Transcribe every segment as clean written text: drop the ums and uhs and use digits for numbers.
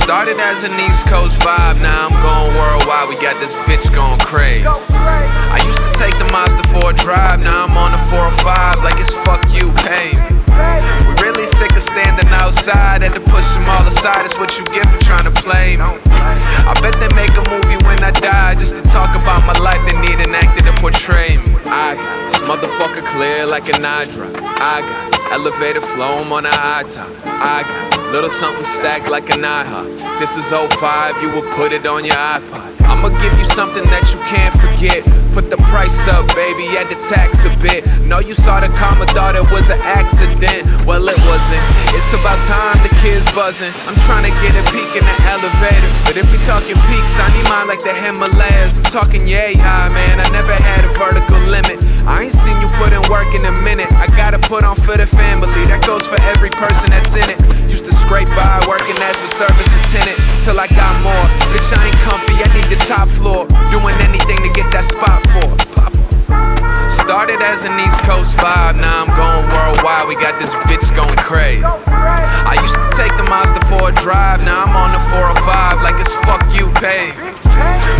Started as an East Coast vibe, now I'm going worldwide, we got this bitch going crazy. I used to take the Mazda for a drive, now I'm on the 405 like it's fuck you, pay me. We really really sick of standing outside. Had to push them all aside, it's what you get for trying to play me. I bet they make a movie when I die just to talk about my life. They need an actor to portray me. I got this motherfucker clear like an eye drop. I got elevator flow, I'm on a high top. I got little something stacked like an IHOP. This is '05, you would put it on your iPod. I'ma give you something that you can't forget. Put the price up, baby, add the tax a bit. Know you saw the comma, thought it was an accident. Well, it wasn't. It's about time the kids buzzing. I'm trying to get a peek in the elevator, but if we talking peaks, I need mine like the Himalayas. I'm talking yay high, man, I never had a vertical limit. I ain't seen you put in work in a minute. I gotta put on for the family, that goes for every person that's in it. Used to scrape by working as a service attendant till I got more. Bitch, I ain't comfy, I need the top floor. Doing anything to get that spot for. Started as an East Coast vibe, now I'm going worldwide. We got this bitch going crazy. I used to take the Mazda 4 drive, now I'm on the 405 like it's fuck you paid.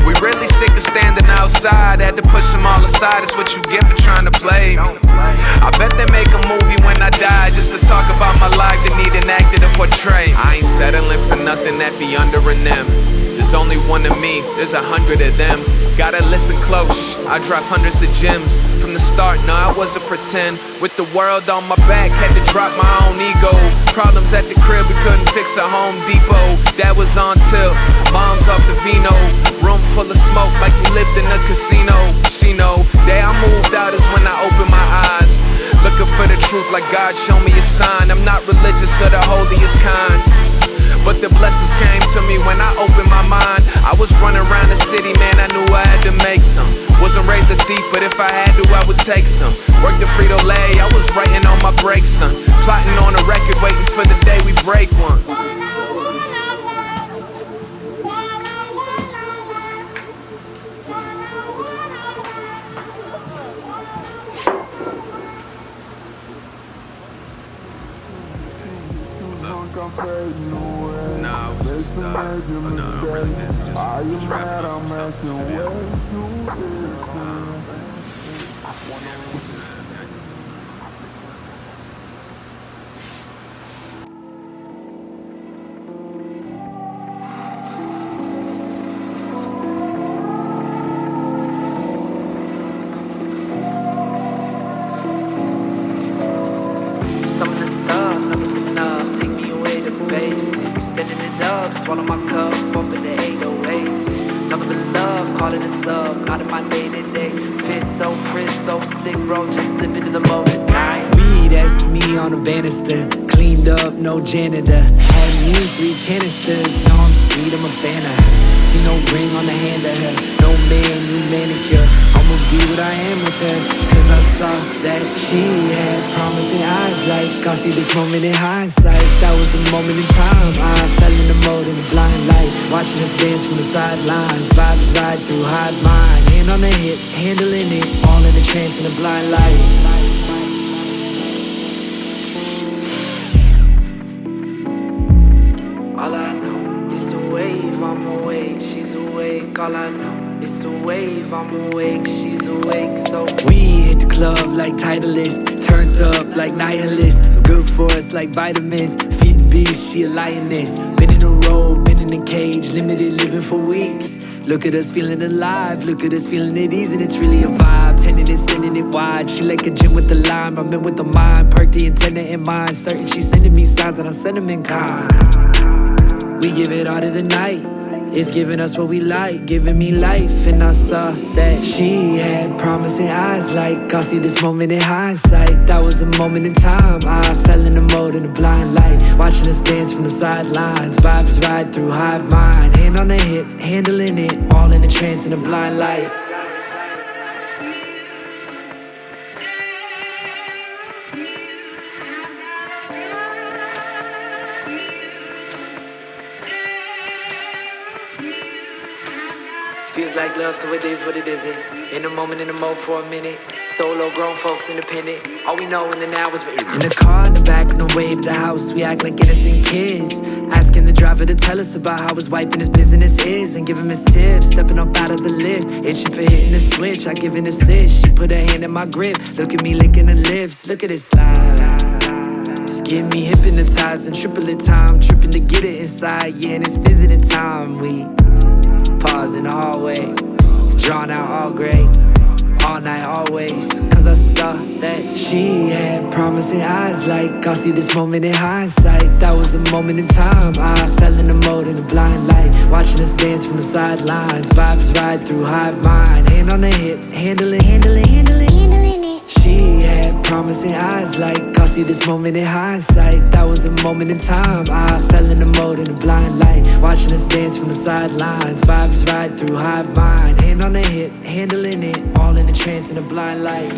We really sick of standing outside, had to push them all aside, it's what you get for trying to play me. I bet they make a movie when I die just to talk about my life. They need an actor to portray me. I ain't settling for nothing that be under an M. There's only one of me, there's 100 of them. Gotta listen close, I drop hundreds of gems. From the start, no, I wasn't pretend. With the world on my back, had to drop my own ego. Problems at the crib, we couldn't fix a Home Depot. That was on tilt, mom's off the vino. Room full of smoke like we lived in a casino. She know, day I moved out is when I opened my eyes. Looking for the truth like God show me a sign. I'm not religious or the holiest kind, but the blessings came to me when I opened my mind. I was running around the city, man, I knew I had to make some. Wasn't raised a thief, but if I had to, I would take some. Worked the Frito-Lay, I was writing on my breaks, son. Plotting on a record, waiting for the day we break one. Are you mad? I'm asking where you is. Some of the stuff, nothing's enough. Take me away to basics. Sending it up, swallow my cup, bumping the 808s. Nothing but love, calling it sub. Not in my day-to-day. Fist so crisp, though slick, bro. Just slip into the moment. Night. Me, that's me on a banister. Cleaned up, no janitor. Had me 3 canisters. Know I'm sweet, I'm a fan of her. See no ring on the hand of her. No man, new manicure. I'ma be what I am with her. Cause I saw that she had promising eyes like I see this moment in hindsight. That was a moment in time. I fell in the mode in the blind light. Watching us dance from the sidelines. Vibes ride through hard mind. Hand on the hip, handling it. All in the trance in the blind light. All I know, it's a wave, I'm awake, she's awake. All I know, it's a wave, I'm awake, she's awake. So we hit the club like Titleist, turned up like nihilist. It's good for us like vitamins, feed the beast, she a lioness. Been in a row, been in a cage, limited living for weeks. Look at us feeling alive, look at us feeling at ease, and it's really a vibe. Tending it, sending it wide. She like a gym with the lime, I'm in with the mind. Perk the antenna in mind, certain she's sending me signs and I send them in kind. We give it all to the night. It's giving us what we like, giving me life. And I saw that she had promising eyes like I see this moment in hindsight. That was a moment in time. I fell in the mode in the blind light. Watching us dance from the sidelines. Vibes ride through hive mind. Hand on the hip, handling it. All in the trance in the blind light. Feels like love, so it is what it isn't. In the moment, in the mode for a minute. Solo, grown folks, independent. All we know in the now is written. In the car, in the back, on the way to the house, we act like innocent kids. Asking the driver to tell us about how his wife and his business is, and give him his tips. Stepping up out of the lift, itching for hitting the switch. I give an assist. She put her hand in my grip. Look at me licking her lips. Look at it slide. It's Getting me hypnotized and triple the time, tripping to get it inside. Yeah, and it's visiting time. We pause in the hallway, drawn out all gray, all night always. Cause I saw that she had promising eyes, like I'll see this moment in hindsight. That was a moment in time, I fell in the mode in the blind light, watching us dance from the sidelines. Vibes ride through hive mind, hand on the hip, handling it. She had promising eyes, like I'll see this moment in hindsight. That was a moment in time, I fell in the mode in the blind light, watching us dance from the sidelines. Vibes ride through hive mind, hand on the hip, handling it, all in a trance in a blind light.